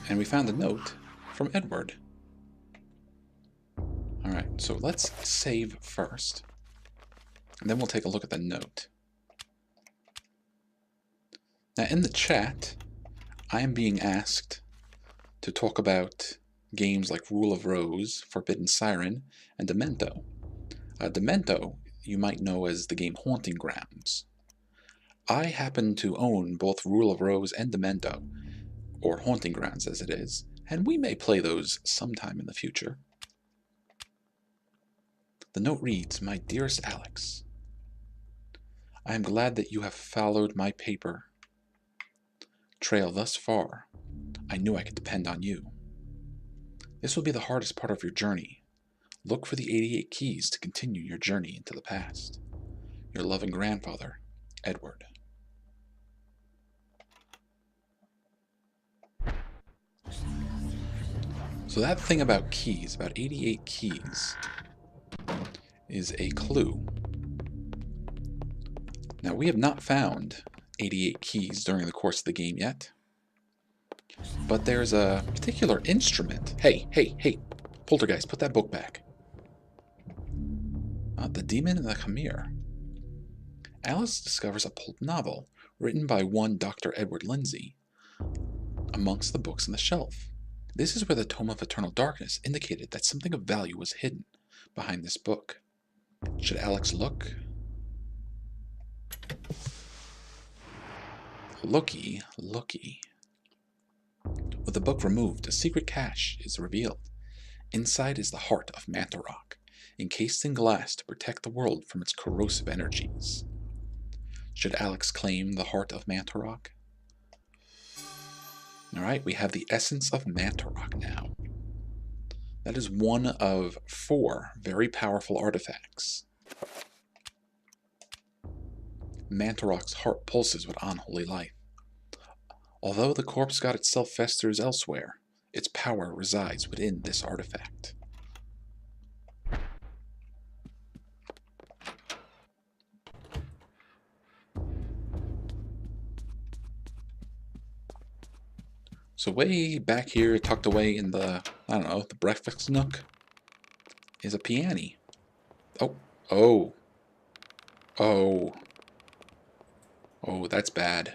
And we found a note from Edward. Alright, so let's save first. And then we'll take a look at the note. Now in the chat, I am being asked to talk about games like Rule of Rose, Forbidden Siren, and Demento. Demento, you might know as the game Haunting Grounds. I happen to own both Rule of Rose and Demento, or Haunting Grounds as it is, and we may play those sometime in the future. The note reads, "My dearest Alex, I am glad that you have followed my paper trail thus far. I knew I could depend on you. This will be the hardest part of your journey. Look for the 88 keys to continue your journey into the past. Your loving grandfather, Edward." So that thing about keys, about 88 keys, is a clue. Now we have not found 88 keys during the course of the game yet, but there's a particular instrument. Hey, Poltergeist, put that book back. The Demon and the Khmer. Alice discovers a pulp novel written by one Dr. Edward Lindsay amongst the books on the shelf. This is where the Tome of Eternal Darkness indicated that something of value was hidden behind this book. Should Alex look? Looky. With the book removed, a secret cache is revealed. Inside is the heart of Mantarok, encased in glass to protect the world from its corrosive energies. Should Alex claim the heart of Mantarok? Alright, we have the essence of Mantarok now. That is one of 4 very powerful artifacts. Mantarok's heart pulses with unholy life. Although the corpse god itself festers elsewhere, its power resides within this artifact. So way back here, tucked away in the, I don't know, the breakfast nook, is a piano. Oh, that's bad.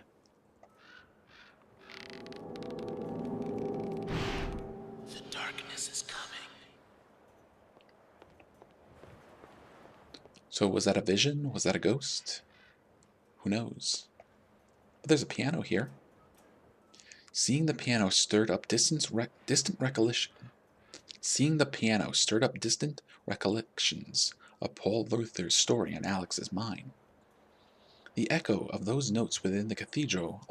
The darkness is coming. So was that a vision? Was that a ghost? Who knows? But there's a piano here. Seeing the piano stirred up distant recollections of Paul Luthor's story in Alex's mind. The echo of those notes within the cathedral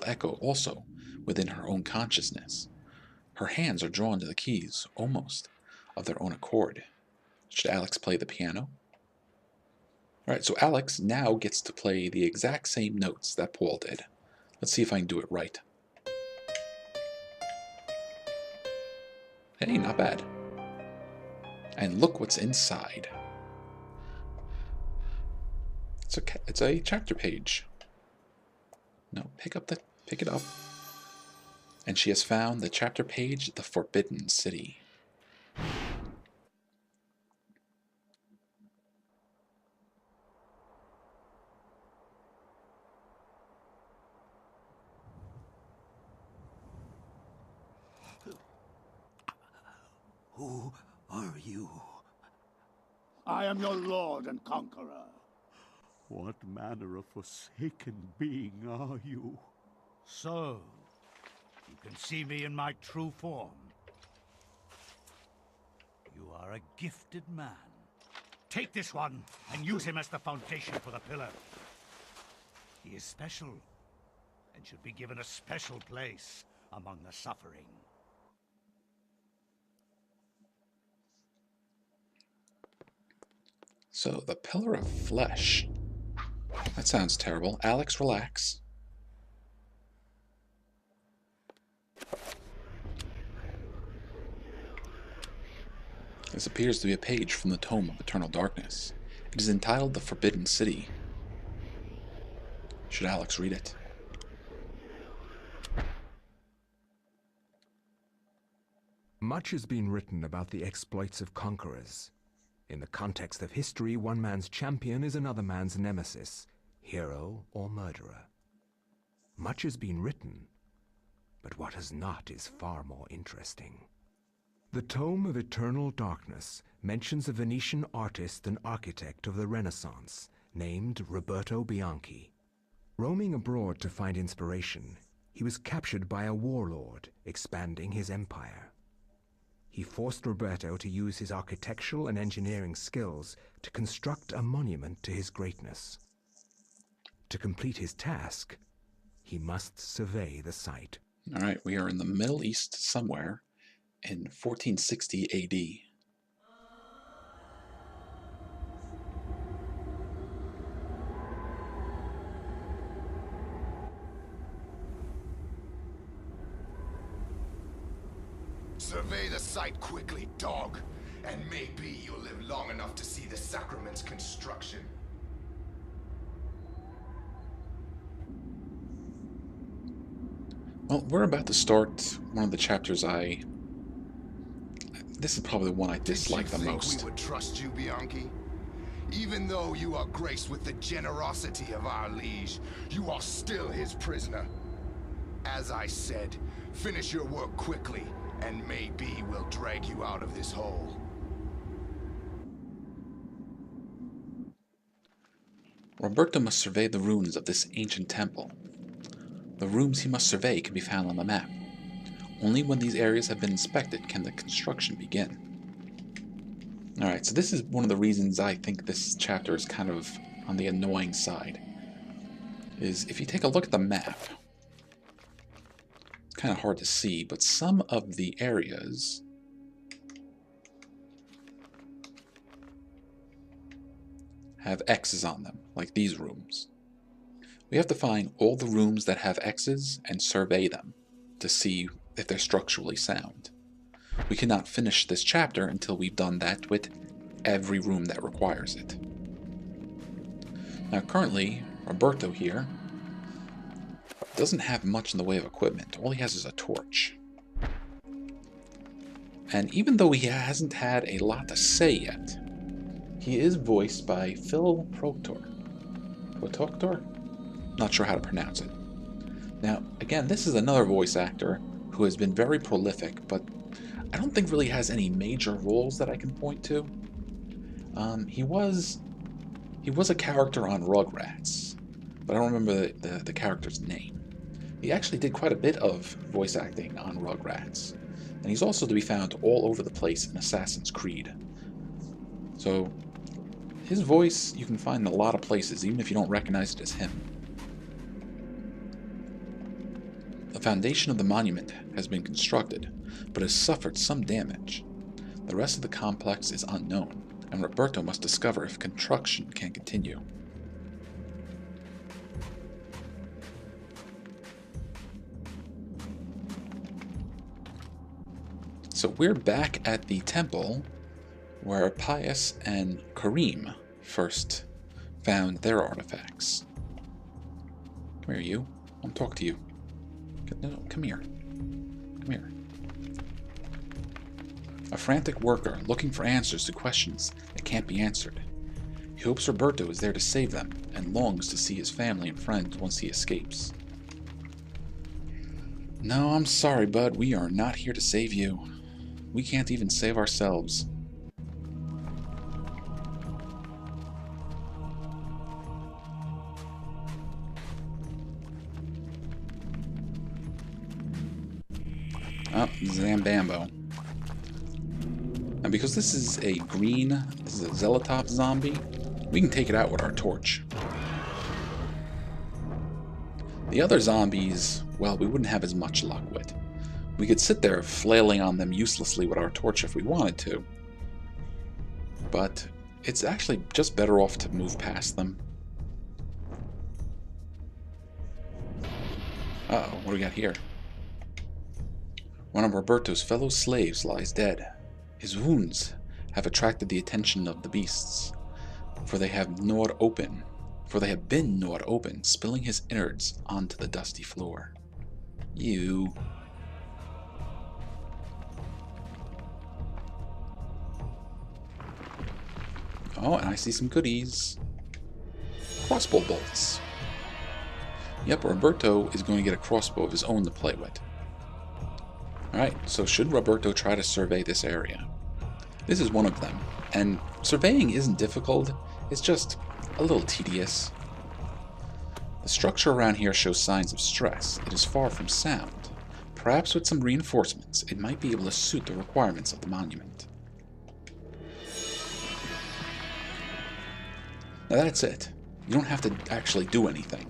echo also within her own consciousness. Her hands are drawn to the keys, almost of their own accord. Should Alex play the piano? Alright, so Alex now gets to play the exact same notes that Paul did. Let's see if I can do it right. Hey, not bad. And look what's inside. It's a chapter page. No, pick it up. And she has found the chapter page, The Forbidden City. Who are you? I am your lord and conqueror. What manner of forsaken being are you? So, you can see me in my true form. You are a gifted man. Take this one and use him as the foundation for the pillar. He is special and should be given a special place among the suffering. So, the Pillar of Flesh. That sounds terrible. Alex, relax. This appears to be a page from the Tome of Eternal Darkness. It is entitled The Forbidden City. Should Alex read it? Much has been written about the exploits of conquerors. In the context of history, one man's champion is another man's nemesis, hero or murderer. Much has been written, but what has not is far more interesting. The Tome of Eternal Darkness mentions a Venetian artist and architect of the Renaissance named Roberto Bianchi. Roaming abroad to find inspiration, he was captured by a warlord expanding his empire. He forced Roberto to use his architectural and engineering skills to construct a monument to his greatness. To complete his task, he must survey the site. All right, we are in the Middle East somewhere in 1460 AD. Survey the site quickly, dog, and maybe you'll live long enough to see the sacrament's construction. Well, we're about to start one of the chapters This is probably the one I dislike the most. Did you think we would trust you, Bianchi? Even though you are graced with the generosity of our liege, you are still his prisoner. As I said, finish your work quickly, and maybe we'll drag you out of this hole. Roberto must survey the ruins of this ancient temple. The rooms he must survey can be found on the map. Only when these areas have been inspected can the construction begin. Alright, so this is one of the reasons I think this chapter is kind of on the annoying side. Is if you take a look at the map, it's kind of hard to see, but some of the areas have X's on them, like these rooms. We have to find all the rooms that have X's and survey them to see if they're structurally sound. We cannot finish this chapter until we've done that with every room that requires it. Now currently, Roberto here doesn't have much in the way of equipment. All he has is a torch. And even though he hasn't had a lot to say yet, he is voiced by Phil Proctor. Not sure how to pronounce it. Now, again, this is another voice actor who has been very prolific, but I don't think really has any major roles that I can point to. He was a character on Rugrats, but I don't remember the character's name. He actually did quite a bit of voice acting on Rugrats, and he's also to be found all over the place in Assassin's Creed. So, his voice you can find in a lot of places, even if you don't recognize it as him. The foundation of the monument has been constructed, but has suffered some damage. The rest of the complex is unknown, and Roberto must discover if construction can continue. So we're back at the temple where Pious and Karim first found their artifacts. Come here, you. I want to talk to you. No, come here. Come here. A frantic worker looking for answers to questions that can't be answered. He hopes Roberto is there to save them and longs to see his family and friends once he escapes. No, I'm sorry, bud. We are not here to save you. We can't even save ourselves. Oh, Zambambo. And because this is a Xel'lotath zombie, we can take it out with our torch. The other zombies, well, we wouldn't have as much luck with. We could sit there flailing on them uselessly with our torch if we wanted to. But it's actually just better off to move past them. Uh-oh, what do we got here? One of Roberto's fellow slaves lies dead. His wounds have attracted the attention of the beasts, for they have been gnawed open, spilling his innards onto the dusty floor. You. Oh, and I see some goodies. Crossbow bolts. Yep, Roberto is going to get a crossbow of his own to play with. Alright, so should Roberto try to survey this area? This is one of them, and surveying isn't difficult, it's just a little tedious. The structure around here shows signs of stress. It is far from sound. Perhaps with some reinforcements, it might be able to suit the requirements of the monument. Now that's it. You don't have to actually do anything.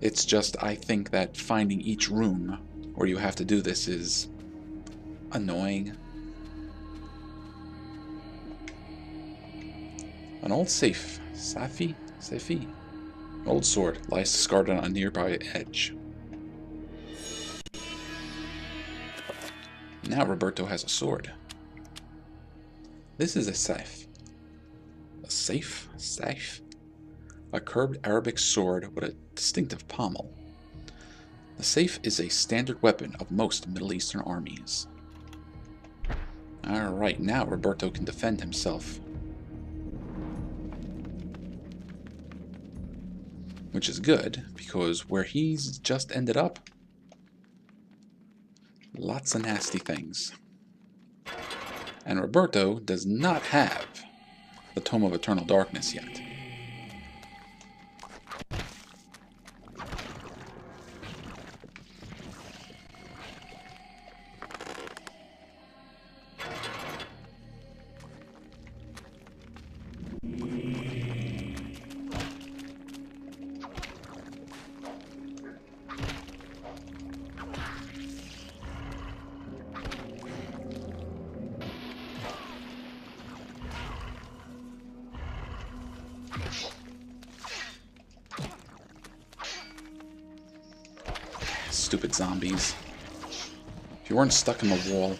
It's just, I think that finding each room where you have to do this is annoying. An old safe. Safi? An old sword lies discarded on a nearby edge. Now Roberto has a sword. This is a safe. A safe? Safe? A curved Arabic sword with a distinctive pommel. The safe is a standard weapon of most Middle Eastern armies. Alright, now Roberto can defend himself. Which is good, because where he's just ended up, lots of nasty things. And Roberto does not have the Tome of Eternal Darkness yet. Stupid zombies. If you weren't stuck in the wall.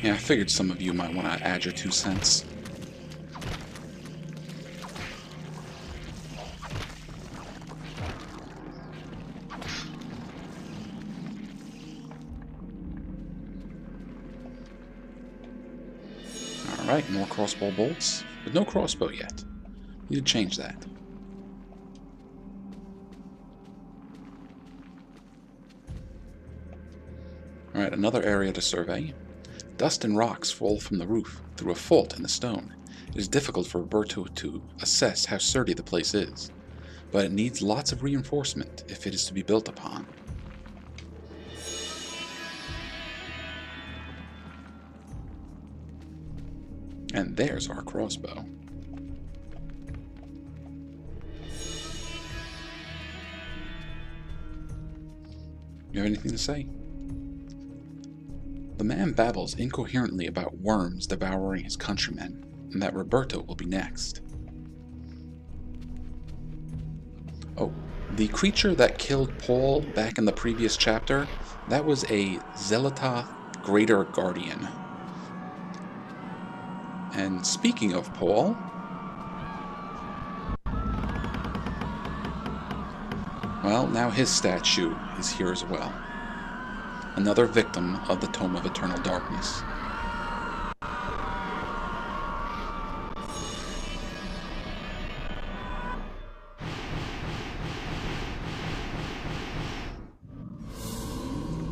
Yeah, I figured some of you might want to add your 2 cents. Alright, more crossbow bolts, but no crossbow yet. Need to change that. Alright, another area to survey. Dust and rocks fall from the roof through a fault in the stone. It is difficult for Roberto to assess how sturdy the place is, but it needs lots of reinforcement if it is to be built upon. And there's our crossbow. You have anything to say? The man babbles incoherently about worms devouring his countrymen, and that Roberto will be next. Oh, the creature that killed Paul back in the previous chapter, that was a Xel'lotath Greater Guardian. And speaking of Paul, well, now his statue is here as well. Another victim of the Tome of Eternal Darkness.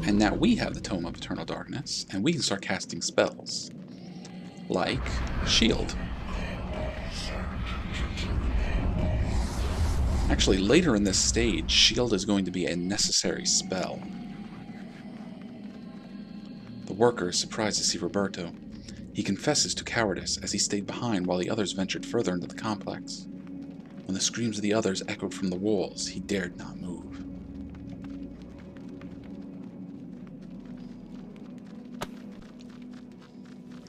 And now we have the Tome of Eternal Darkness, and we can start casting spells. Like Shield. Actually, later in this stage, Shield is going to be a necessary spell. The worker is surprised to see Roberto. He confesses to cowardice as he stayed behind while the others ventured further into the complex. When the screams of the others echoed from the walls, he dared not move.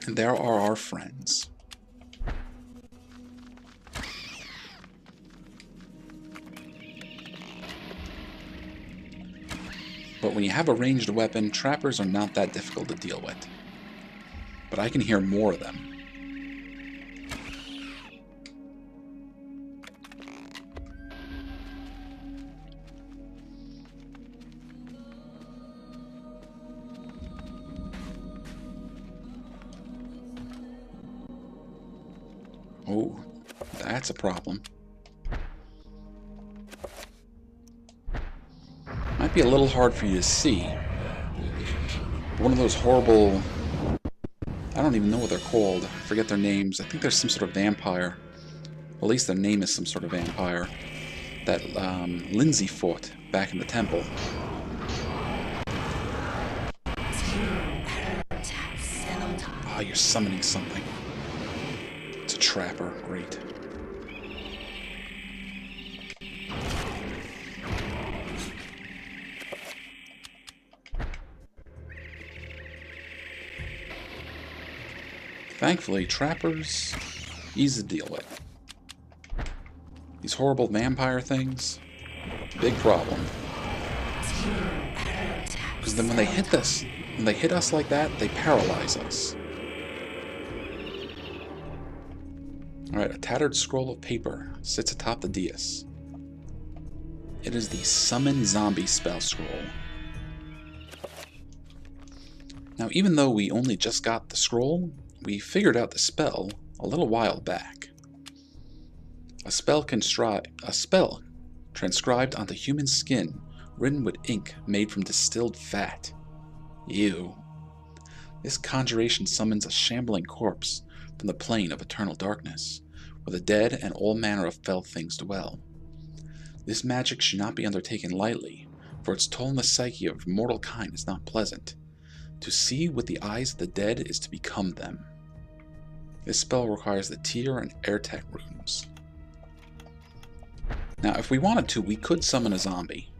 And there are our friends. But when you have a ranged weapon, trappers are not that difficult to deal with. But I can hear more of them. Oh, that's a problem. Might be a little hard for you to see. One of those horrible... I don't even know what they're called. I forget their names. I think there's some sort of vampire. At least their name is some sort of vampire. That Lindsay fought back in the temple. Ah, you're summoning something. It's a trapper. Great. Thankfully, trappers, easy to deal with. These horrible vampire things, big problem. Because then when they hit us like that, they paralyze us. Alright, a tattered scroll of paper sits atop the dais. It is the Summon Zombie spell scroll. Now, even though we only just got the scroll, we figured out the spell a little while back. A spell transcribed onto human skin, written with ink made from distilled fat. Ew. This conjuration summons a shambling corpse from the plane of eternal darkness, where the dead and all manner of fell things dwell. This magic should not be undertaken lightly, for its toll on the psyche of mortal kind is not pleasant. To see with the eyes of the dead is to become them. This spell requires the Tyr and Airtek runes. Now, if we wanted to, we could summon a zombie.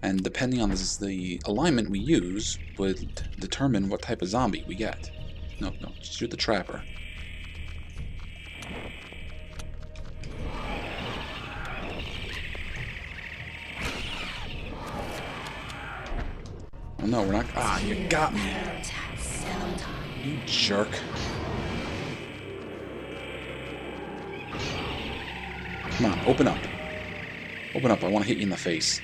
And depending on the alignment we use, would determine what type of zombie we get. No, shoot the trapper. Oh no, we're not... Ah, you got me! You jerk. Come on, open up. Open up, I want to hit you in the face.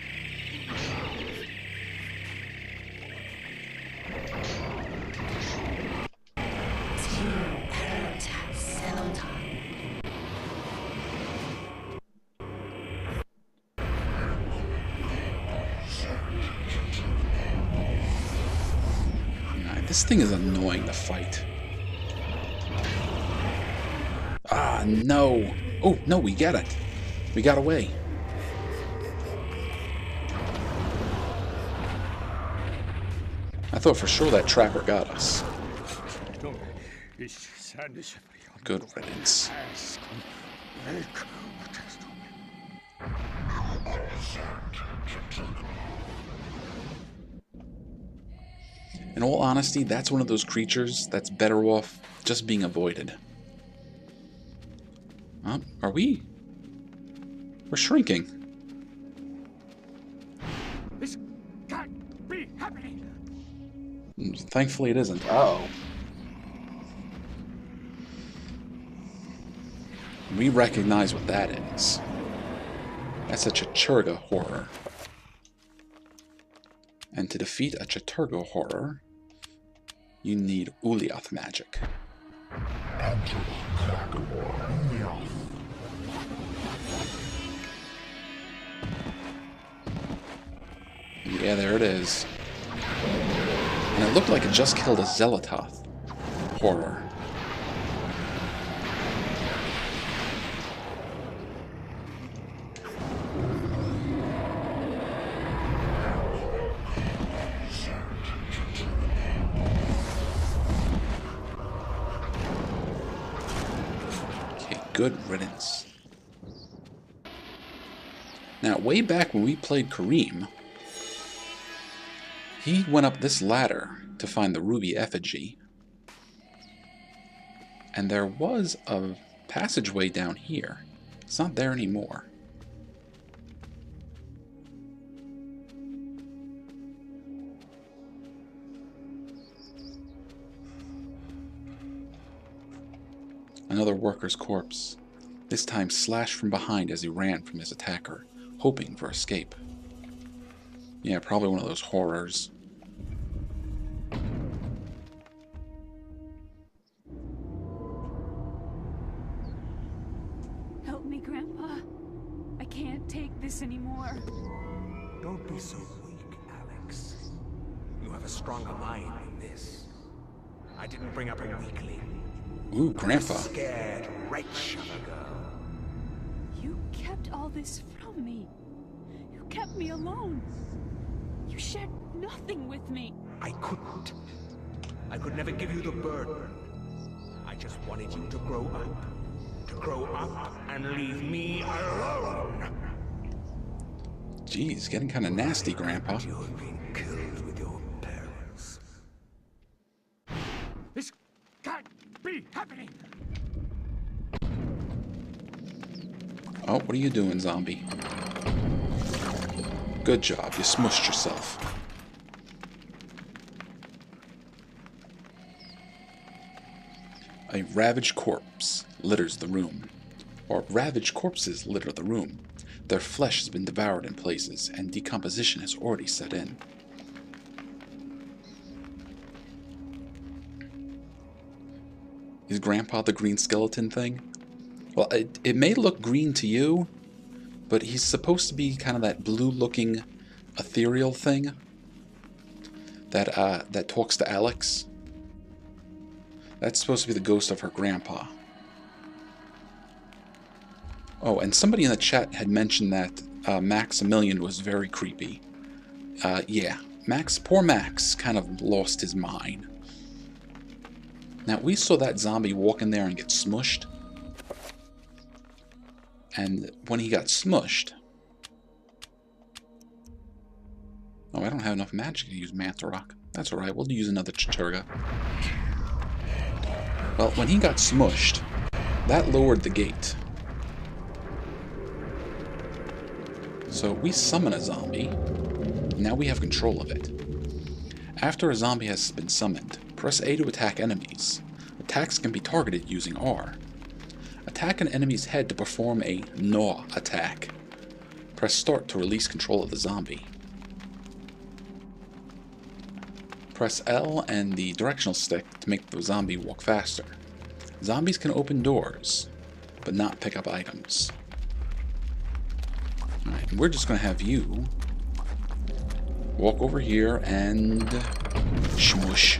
This thing is annoying to fight. Ah, no. Oh, no, we got it. We got away. I thought for sure that trapper got us. Good riddance. In all honesty, that's one of those creatures that's better off just being avoided. Are we? We're shrinking. This can't be happening. Thankfully it isn't. Uh-oh. We recognize what that is. That's a Chattur'gha horror. And to defeat a Chattur'gha horror, you need Xel'lotath magic. Yeah, there it is. And it looked like it just killed a Xel'lotath horror. Good riddance. Now, way back when we played Kareem, he went up this ladder to find the ruby effigy. And there was a passageway down here. It's not there anymore. Another worker's corpse, this time slashed from behind as he ran from his attacker, hoping for escape. Yeah, probably one of those horrors. Help me, Grandpa. I can't take this anymore. Don't be so weak, Alex. You have a stronger mind than this. I didn't bring up a weakling. Ooh, Grandpa. A scared wretch of a girl. You kept all this from me. You kept me alone. You shared nothing with me. I couldn't. I could never give you the burden. I just wanted you to grow up. To grow up and leave me alone. Jeez, getting kind of nasty, Grandpa. You have been killed with your parents. This can't be happening! Oh, what are you doing, zombie? Good job, you smushed yourself. A ravaged corpse litters the room. Or ravaged corpses litter the room. Their flesh has been devoured in places, and decomposition has already set in. Is Grandpa the green skeleton thing? Well, it may look green to you, but he's supposed to be kind of that blue-looking ethereal thing that talks to Alex. That's supposed to be the ghost of her grandpa. Oh, and somebody in the chat had mentioned that Maximilian was very creepy. Yeah, poor Max kind of lost his mind. Now, we saw that zombie walk in there and get smushed. And when he got smushed... Oh, I don't have enough magic to use Manta Rock. That's alright, we'll use another Chattur'gha. Well, when he got smushed, that lowered the gate. So we summon a zombie. Now we have control of it. After a zombie has been summoned, press A to attack enemies. Attacks can be targeted using R. Attack an enemy's head to perform a gnaw attack. Press start to release control of the zombie. Press L and the directional stick to make the zombie walk faster. Zombies can open doors, but not pick up items. Alright, we're just going to have you walk over here and shmush.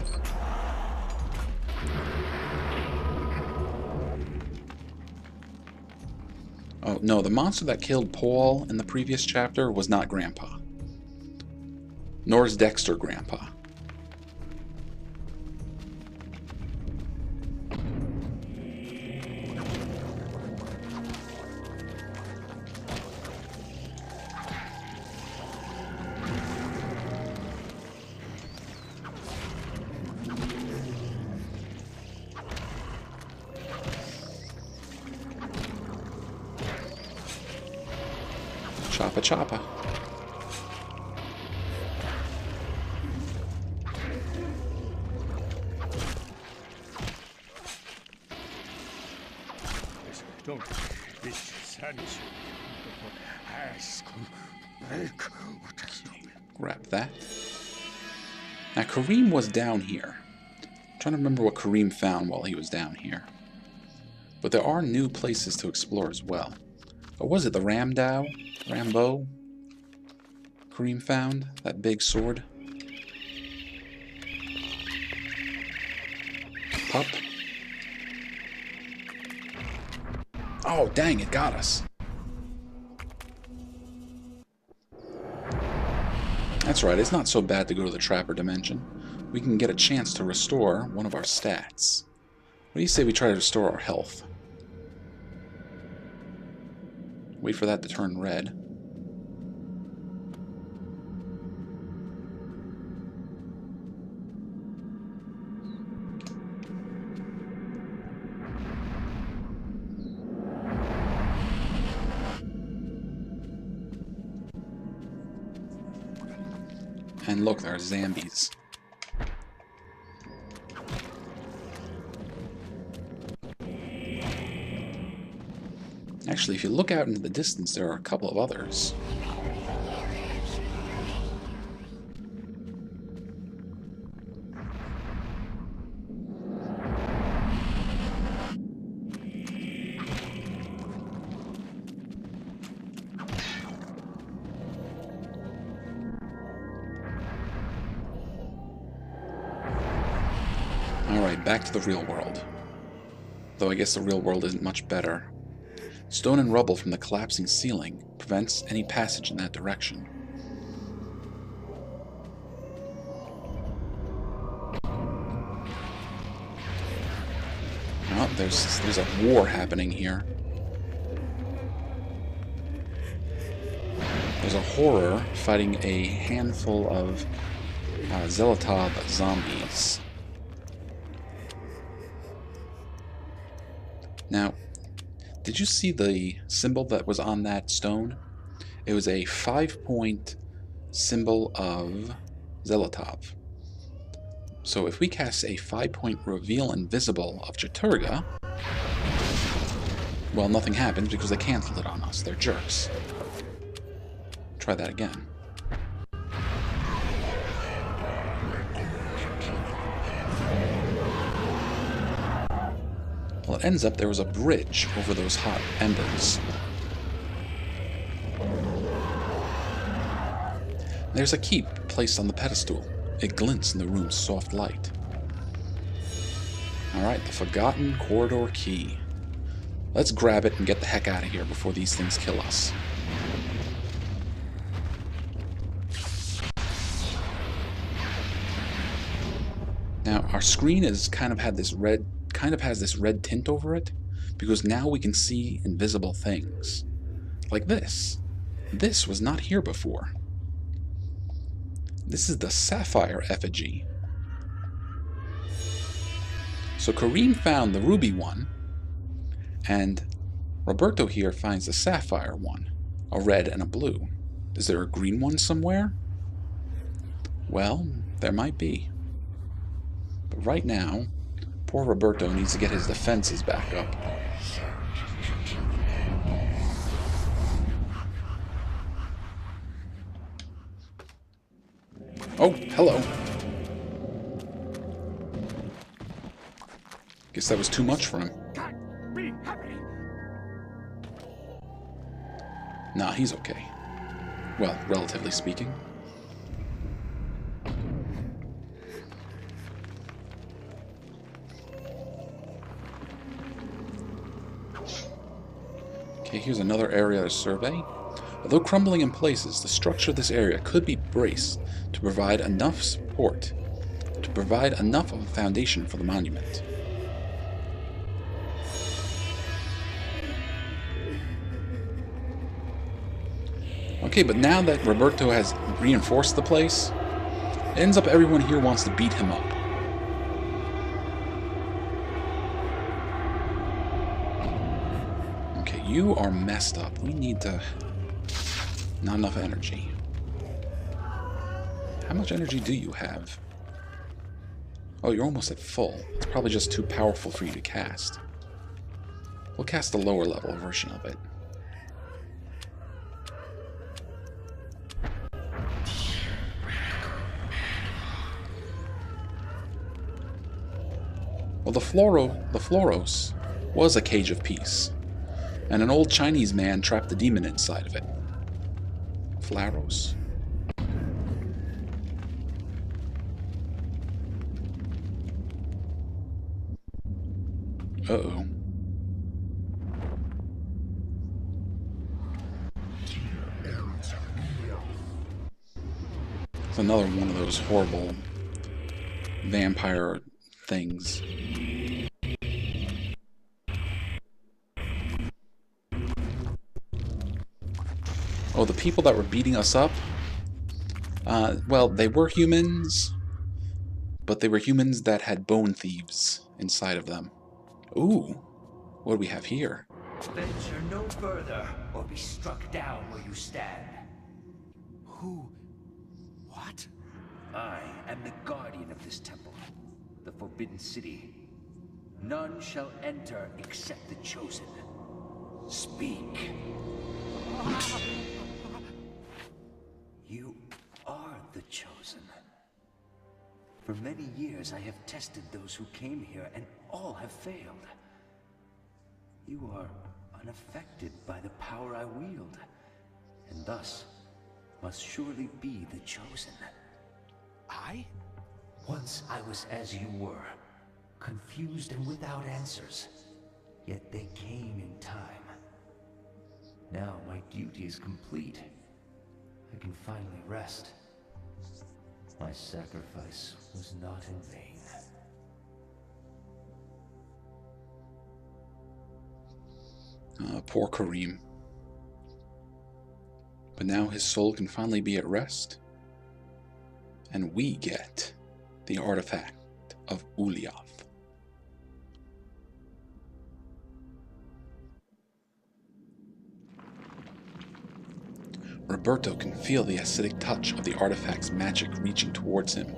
Oh, no, the monster that killed Paul in the previous chapter was not Grandpa. Nor is Dexter Grandpa. Choppa choppa. Don't. This Sanity. Ask. Grab that. Now Kareem was down here. I'm trying to remember what Kareem found while he was down here. But there are new places to explore as well. Or was it the Rambo Kareem found? That big sword? Pup. Oh, dang, it got us. That's right, it's not so bad to go to the Trapper Dimension. We can get a chance to restore one of our stats. What do you say we try to restore our health? Wait for that to turn red. And look, there are zombies. Actually, if you look out into the distance, there are a couple of others. Alright, back to the real world. Though I guess the real world isn't much better. Stone and rubble from the collapsing ceiling prevents any passage in that direction. Oh, there's a war happening here. There's a horror fighting a handful of Xel'lotath zombies. Now, did you see the symbol that was on that stone? It was a 5-point symbol of Xel'lotath. So if we cast a 5-point reveal invisible of Chattur'gha, well, nothing happens because they canceled it on us. They're jerks. Try that again. Well, it ends up there was a bridge over those hot embers. There's a key placed on the pedestal. It glints in the room's soft light. Alright, the Forgotten Corridor Key. Let's grab it and get the heck out of here before these things kill us. Now, our screen has kind of has this red tint over it, because now we can see invisible things. Like this. This was not here before. This is the sapphire effigy. So Kareem found the ruby one, and Roberto here finds the sapphire one, a red and a blue. Is there a green one somewhere? Well, there might be. But right now, poor Roberto needs to get his defenses back up. Oh, hello. Guess that was too much for him. Be happy. Nah, he's okay. Well, relatively speaking. Okay, here's another area to survey. Although crumbling in places, the structure of this area could be braced to provide enough support, to provide enough of a foundation for the monument. Okay, but now that Roberto has reinforced the place, it ends up everyone here wants to beat him up. Okay, you are messed up. We need to... Not enough energy. How much energy do you have? Oh, you're almost at full. It's probably just too powerful for you to cast. We'll cast the lower level version of it. Well, the Floros was a cage of peace, and an old Chinese man trapped the demon inside of it. Flaros. Uh-oh. It's another one of those horrible vampire things. Oh, the people that were beating us up? Well, they were humans, but they were humans that had bone thieves inside of them. Ooh, what do we have here? Venture no further, or be struck down where you stand. Who? What? I am the guardian of this temple, the Forbidden City. None shall enter except the chosen. Speak. You are the chosen. For many years I have tested those who came here, and all have failed. You are unaffected by the power I wield, and thus must surely be the chosen. I? Once I was as you were, confused and without answers. Yet they came in time. Now my duty is complete. I can finally rest. My sacrifice was not in vain. Poor Kareem. But now his soul can finally be at rest. And we get the artifact of Xel'lotath. Roberto can feel the acidic touch of the artifact's magic reaching towards him.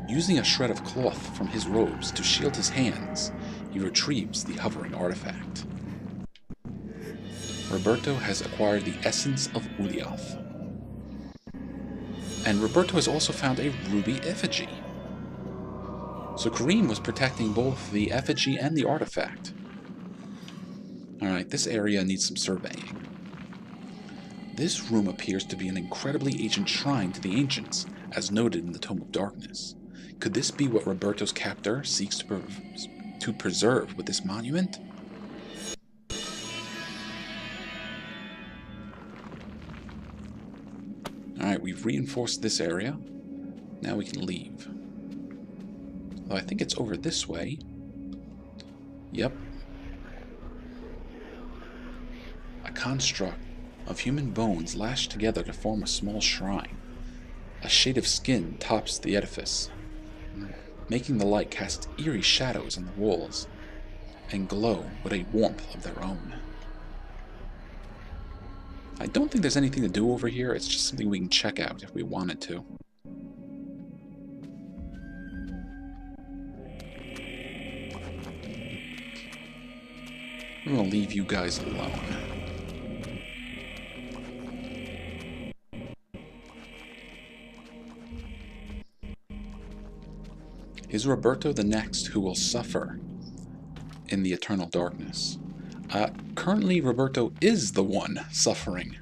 Using a shred of cloth from his robes to shield his hands, he retrieves the hovering artifact. Roberto has acquired the essence of Xel'lotath. And Roberto has also found a ruby effigy. So Kareem was protecting both the effigy and the artifact. Alright, this area needs some surveying. This room appears to be an incredibly ancient shrine to the ancients, as noted in the Tome of Darkness. Could this be what Roberto's captor seeks to preserve with this monument? Alright, we've reinforced this area. Now we can leave. Although I think it's over this way. Yep. A construct of human bones lashed together to form a small shrine. A shade of skin tops the edifice, making the light cast eerie shadows on the walls and glow with a warmth of their own. I don't think there's anything to do over here, it's just something we can check out if we wanted to. I'm gonna leave you guys alone. Is Roberto the next who will suffer in the Eternal Darkness? Currently, Roberto is the one suffering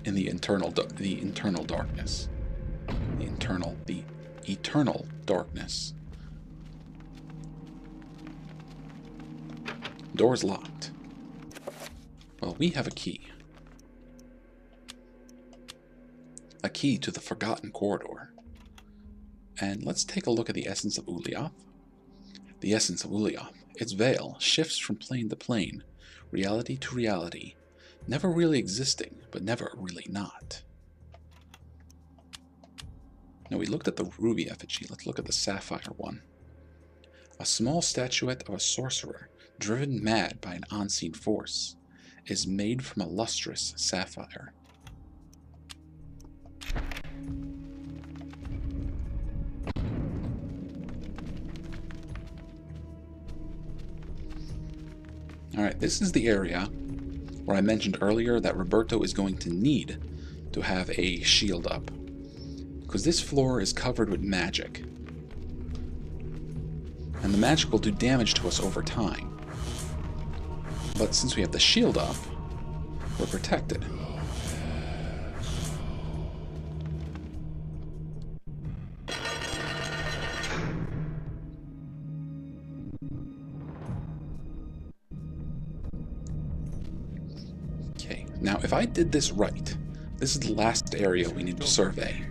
in the Eternal Darkness. The Eternal Darkness. Door's locked. Well, we have a key. A key to the Forgotten Corridor. And let's take a look at the essence of Xel'lotath. The essence of Xel'lotath. Its veil shifts from plane to plane, reality to reality, never really existing, but never really not. Now we looked at the ruby effigy, let's look at the sapphire one. A small statuette of a sorcerer, driven mad by an unseen force, is made from a lustrous sapphire. Alright, this is the area where I mentioned earlier that Roberto is going to need to have a shield up. Because this floor is covered with magic. And the magic will do damage to us over time. But since we have the shield up, we're protected. Okay, now if I did this right, this is the last area we need to survey.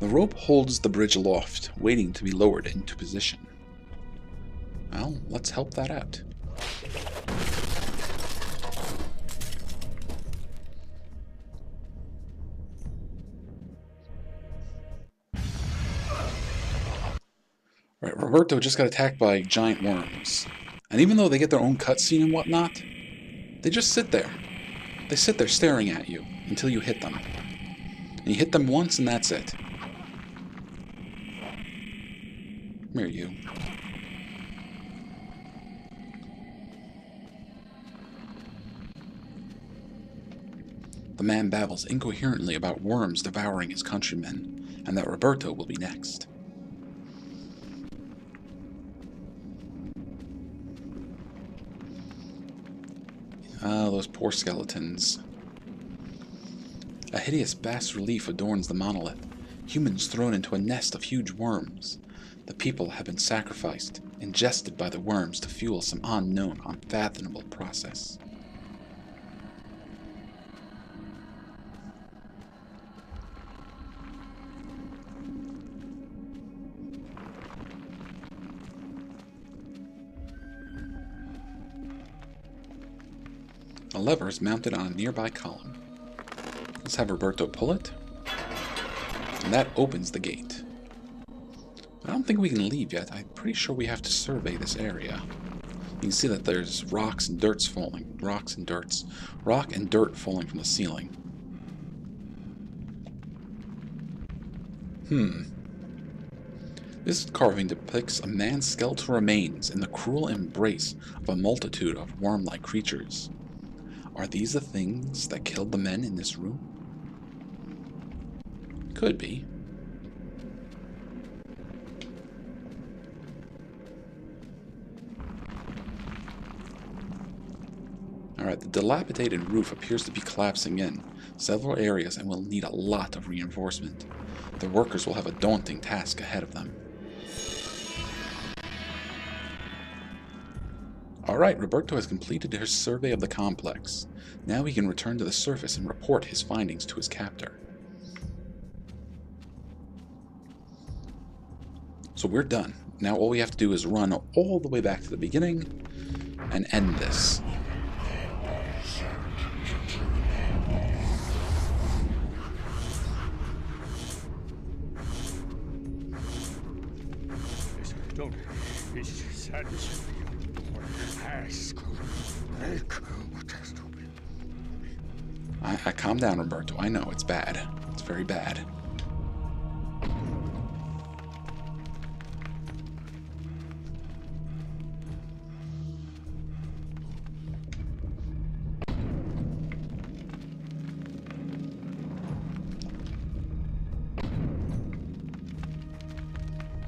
The rope holds the bridge aloft, waiting to be lowered into position. Well, let's help that out. Right, Roberto just got attacked by giant worms. And even though they get their own cutscene and whatnot, they just sit there. They sit there staring at you until you hit them. And you hit them once and that's it. Come here, you. The man babbles incoherently about worms devouring his countrymen, and that Roberto will be next. Ah, those poor skeletons. A hideous bas-relief adorns the monolith, humans thrown into a nest of huge worms. The people have been sacrificed, ingested by the worms to fuel some unknown, unfathomable process. A lever is mounted on a nearby column. Let's have Roberto pull it. And that opens the gate. I don't think we can leave yet. I'm pretty sure we have to survey this area. You can see that there's rock and dirt falling from the ceiling. This carving depicts a man's skeletal remains in the cruel embrace of a multitude of worm-like creatures. Are these the things that killed the men in this room? Could be. Alright, the dilapidated roof appears to be collapsing in several areas and will need a lot of reinforcement. The workers will have a daunting task ahead of them. Alright, Roberto has completed his survey of the complex. Now he can return to the surface and report his findings to his captor. So we're done. Now all we have to do is run all the way back to the beginning and end this. Don't be sad. I calm down, Roberto. I know, it's bad. It's very bad.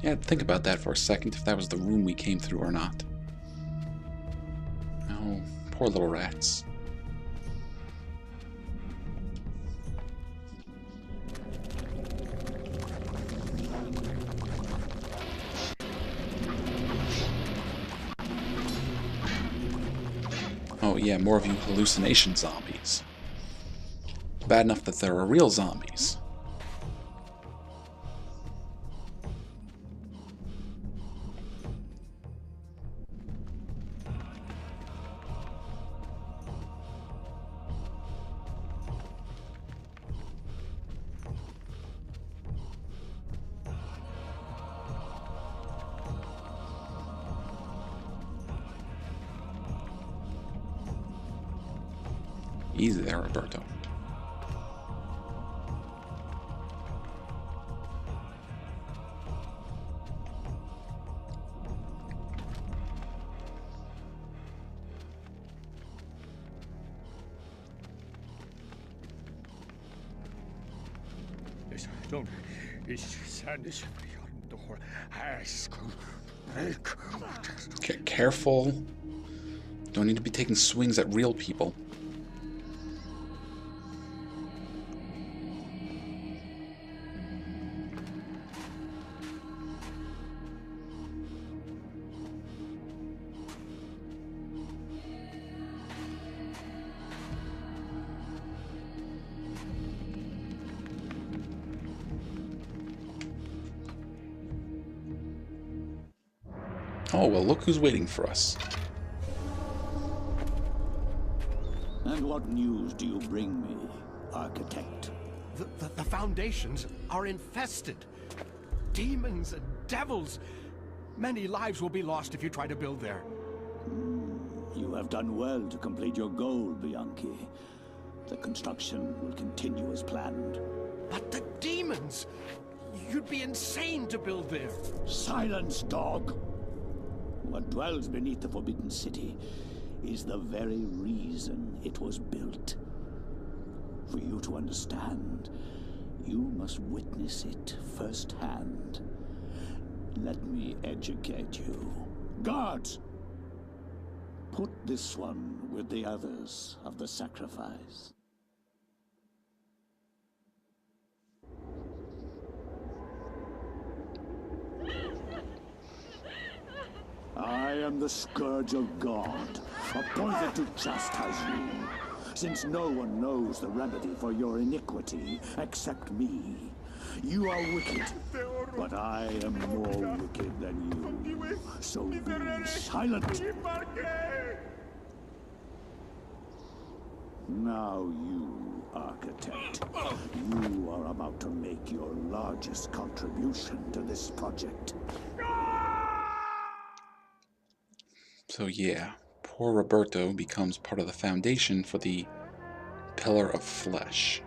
Yeah, think about that for a second, if that was the room we came through or not. Oh, poor little rats. Oh yeah, more of you hallucination zombies. Bad enough that there are real zombies. Easy there, Roberto. Don't be sad. Okay, careful. Don't need to be taking swings at real people. Oh, well, look who's waiting for us. And what news do you bring me, Architect? The foundations are infested. Demons and devils. Many lives will be lost if you try to build there. You have done well to complete your goal, Bianchi. The construction will continue as planned. But the demons! You'd be insane to build there. Silence, dog! What dwells beneath the Forbidden City is the very reason it was built. For you to understand, you must witness it firsthand. Let me educate you. Guards! Put this one with the others of the sacrifice. I am the Scourge of God, appointed to chastise you, since no one knows the remedy for your iniquity except me. You are wicked, but I am more wicked than you, so be silent. Now you, architect, you are about to make your largest contribution to this project. So yeah, poor Roberto becomes part of the foundation for the Pillar of Flesh.